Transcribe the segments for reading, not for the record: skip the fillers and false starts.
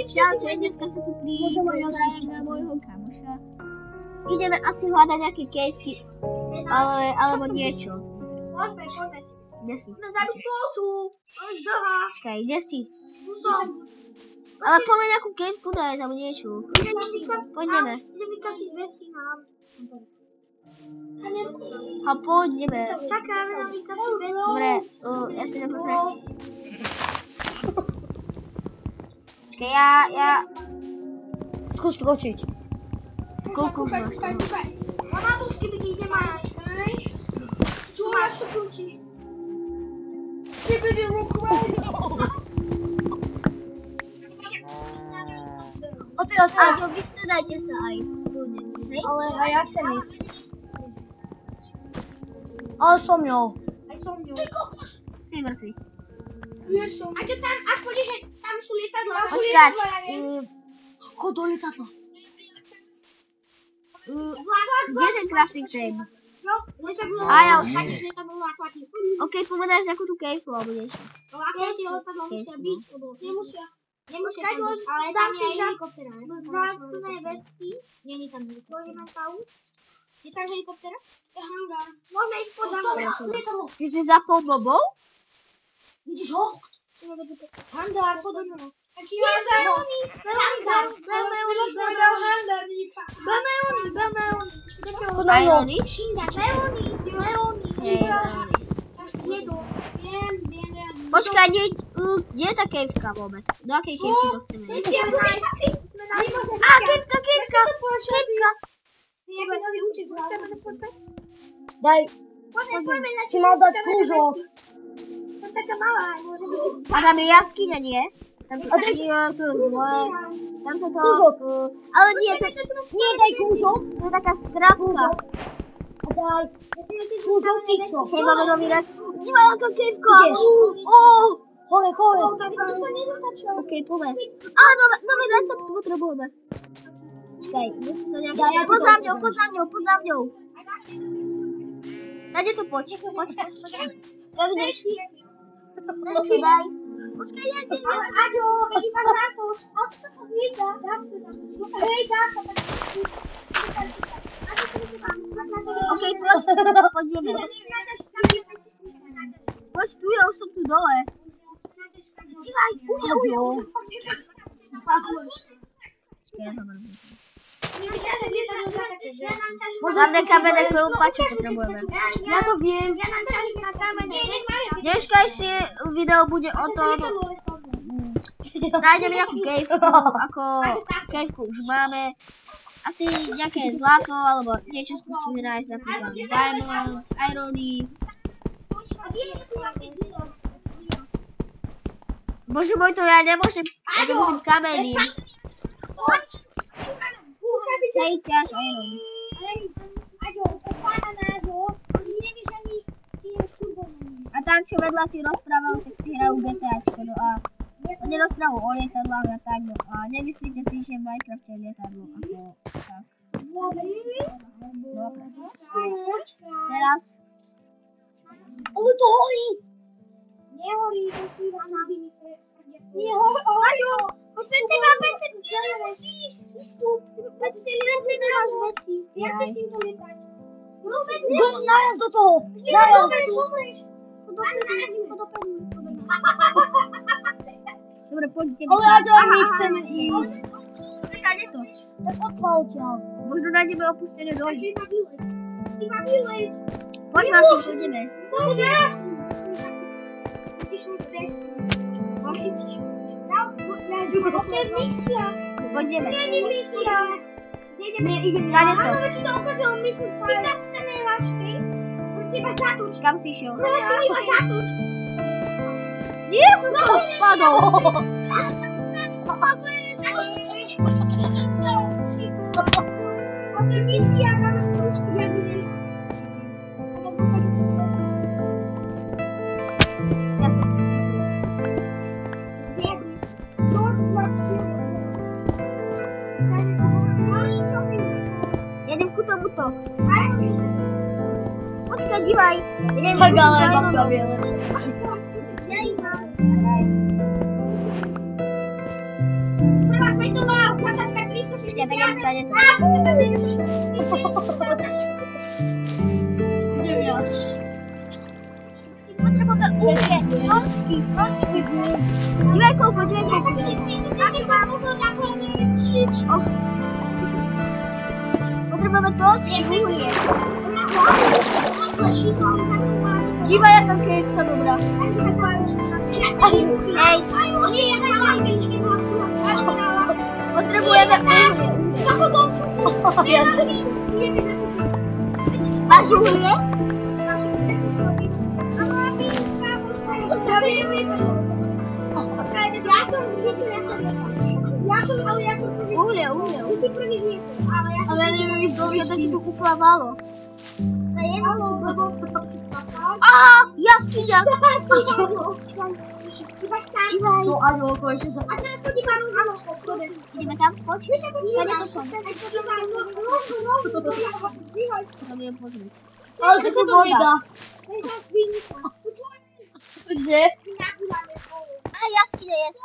Čaute, dneska sa tu prihrajem na môjho kamoša. Ideme asi hľadať nejaké kejky, alebo niečo. Kde si? Počkaj, kde si? Ale poďme nejakú kejku nájsť, alebo niečo. Poďme. A poďme. Dobre, ja si nepozriem. Počkaj, ja... Skús skočiť. Koľko už máš toho? Amatorský by nikde máš. Čo máš to krúti? Skibidi rock radio. Aďo, vystredajte sa aj. Ale aj ja chcem ísť. Ale som mňou. Aj som mňou. Ty kokos! Si mŕtvy. Nie som. Aďo, tam, ak pôjdeš, tam sú lietadla. Počkať. Chod do lietadla. Kde je ten crafting table? A ja už. Ok, poďme nájsť nejakú tú kejku alebo niečo. Aké tie lietadla musia byť? Nemusia. Nemusia tam byť, ale tam je aj helikoptera. Vzácne veci. Nie tam helikoptera. Je tam helikoptera? Je hangár. Môžeme ísť pod hangár. Ty si zapol bobov? Vidíš ho? Hangár, podobno. Taký hangár. Hangár. Leony? Počkaj, kde je tá kejvka vôbec? Do akej kejvky to chceme? Á, kejvka! Daj. Si mal dať krúžok. Som taká malá. A tam je jaskyňa, nie? Tam to je zlé. Tam to to... Ale nie, nie daj krúžok. To je taká skrapka. A daj. Krúžok pixo. Hej, máme nový raz. Nemám ako kejvka. Hore. Ok, poďme. Á, nový raz sa potrebujeme. Počkaj, musím sa nejaký... Poď za mňou. Dajte to, poď. Ja vidíš. Daj. Počkaj, ja ti dám. Aďo, vedí ma na to. A to sa podvída. Dá sa. Hej, dá sa. Ok, poďme. Poď tu, ja už som tu dole. Dívaj, ujo. Máme kamenné kloupače, potrebujeme. Ja to viem. Dneškajšie video bude o tom, nájdeme nejakú kejvku, ako kejvku už máme. Asi nejaké zlato, alebo niečo skúsime nájsť, napríklad diamond, irony. Bože môj, to ja nemôžem, ja to musím kamenným. Hej, ťaž irony. A tam čo vedľa ty rozprával, tak si hrajú GTAčko, no a oni rozprávajú o lietadlách a tak, no a nemyslíte si, že v Minecrafte je lietadlo ako tak. No, presne. Teraz. Ale to horí! Nehorí, to si vám nabíli. Nehorí! Poďme teba, Pece, nemusíš! Vystup! Pece, nemáš veci. Ja chceš týmto lietať. Naraz do toho! Dobre, poďte. Ale ja my chceme ísť. Kde to? Tak odpalčal. Možno nájdeme opustené doly. Iba vylej. Poď, Martin, poďme. Poď, jasný. To je misia. Poďme. To je misia. Ideme. Kade to? Áno, či to ukázalo misiu. Ty tam chceme hračky. Môžete iba zatoč. Kam si išiel? Môžete iba zatoč. Nie, som to spadol. A to je misia, dáme strúčky, ja misia. Ja som to jedem ku tomuto. Počkaj, dívaj. Idem Tak ale babka vie lepšie. Ja ich mám. Počkej, tak ja mu tady to. Potřebujeme ještě nočky. Dívej koľko. Potřebujeme točky, uhlie. Dívej, jaká kejpka dobrá. Hej. Potřebujeme uhlie. Máš uhlie? Uhlie. Ale neviem, že to ti tu uplavalo. Jaskyňa! No áno, konečne sa... A teraz chodí pár ľudí. Ideme tam? Poď. Tady to som. Idem pozrieť. Ale to je voda. Kde? A jaskyňa, yes.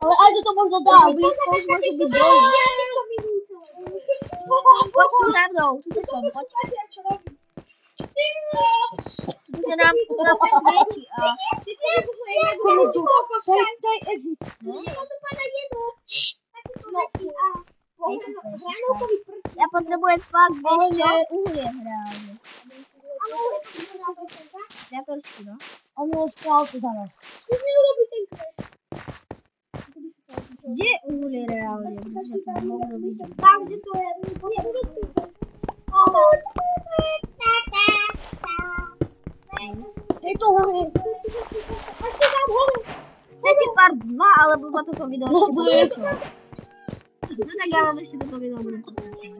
Ale aj to možno dá, blízko už môže byť dole. Poď tu za mnou, tu som, poď. Tu sa nám posvieti a... Daj exit. Ja potrebujem fakt ešte uhlie hráť. Zatorčky, no. On ho spral to za nás. Kde je uhlie reálne? Takže to je... Dej to uhlie. Ešte tam hore. Chcete part 2, alebo ma toto video ešte pokračovať? No tak ja vám ešte toto video budem pokračovať.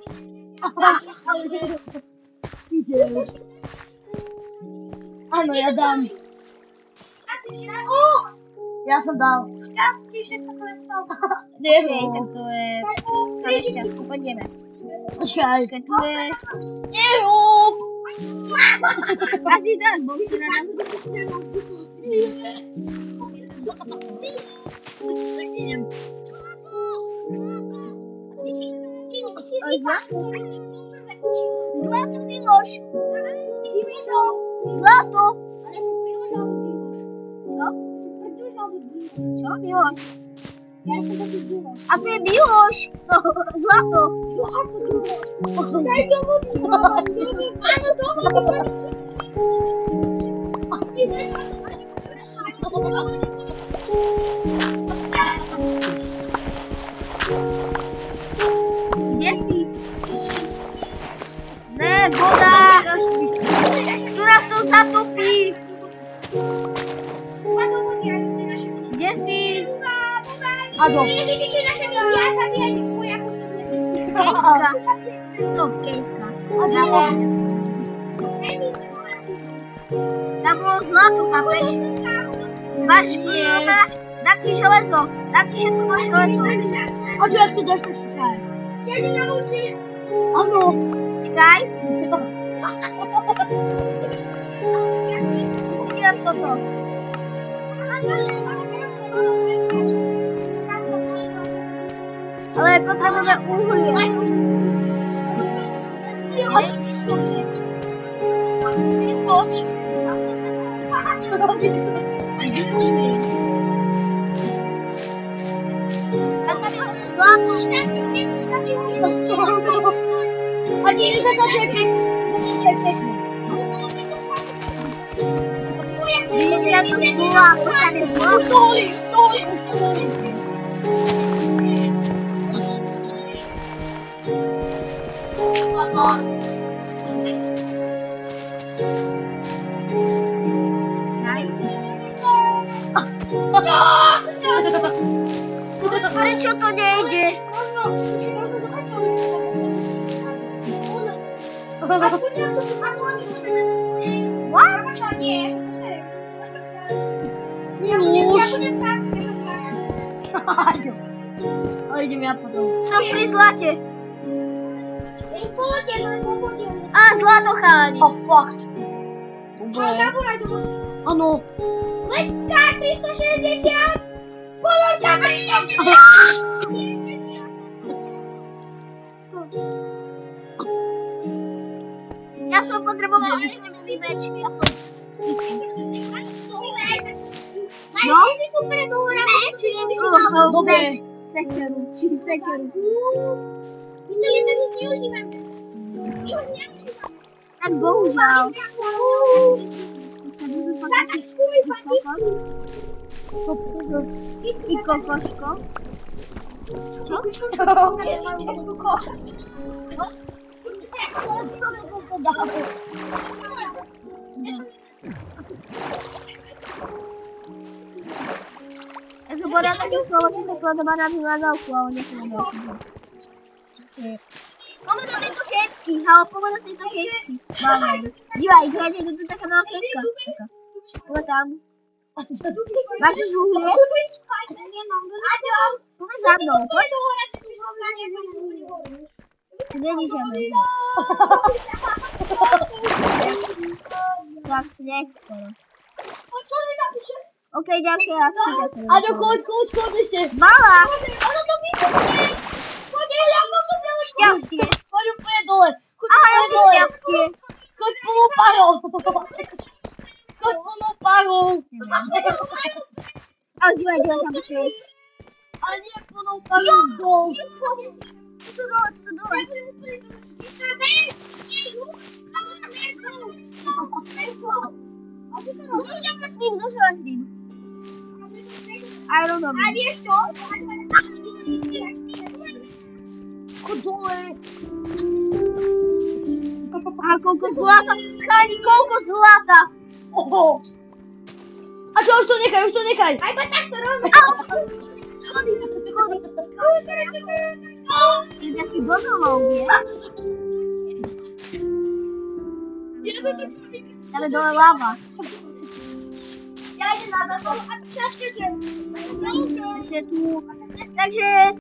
Áno, ja dám. Ja som dal. Šťastný, že sa to nestalo. Okej, tak to je... Stále šťastný, poďme. Počkaj. Tu je... Nerób! Asi tak, bo už si na nás... Zlato, Miloš! Zlato! Čo, Miloš? A to je Miloš! Zlato! Daj to vody! Áno, to vody! Kde si? Ne, voda! Tu nás to zatopí! Kde si? Áno. Nevidíte, čo je naša misia? Zabíjať vojakov cez Kejtka. No, Kejtka. Tam bolo zlato, chápeš? Máš, dám ti železo. Dám ti všetko moje železo. A čo, jak to dáš, tak si frajer. Ja ti naučím. Áno. Čakaj. Ubíram toto. Ale potrebujeme uhlie. Chodili za to čekaj. Vidíte, jak to zbúla, pořád je zbúla. Prečo to nejde? What? Ale idem ja potom. Som pri zlate. Á, zlato chalani. A fakt. Dobre. Áno. Letka 360. Podľa Ja som potreboval ešte vybečky, ja som... No? Si super dole, či Dobre. Sekeru, či sekeru. My to len tak neužívame. My už neužívame. Tak bohužiaľ. I kokoško. Čo? Ja som povedal také slovo, čo sa podobá na hľadavku, ale nepovedal som ho. Povedal tejto kepky, ale povedal tejto kepky. Máme. Dívaj, to je taká malá kepka. Povedz tam. Máš už uhlie? Povedz za mnou. Není žiadne. Tak, sneh skoro. OK, ďalšie jasky. Aďo, choď ešte. Malá. Ono to vybuchne. Choď, ja som ďalej. Šťastie. Choď úplne dole. Aha, ja si šťastie. Choď plnou parou. Choď plnou parou. Ale dívaj, tam čo je. Ale nie plnou parou. Dol. Tu dole. Zúšala s ním. Iron Man. A vieš čo? Choď dole. A koľko zlata. Chani, koľko zlata. Oho. A čo, už to nechaj. Aj ma takto robí. Schody. Ja si gotovou, vieš? Dáme dole lava. Ja idem na to. A ty sa Takže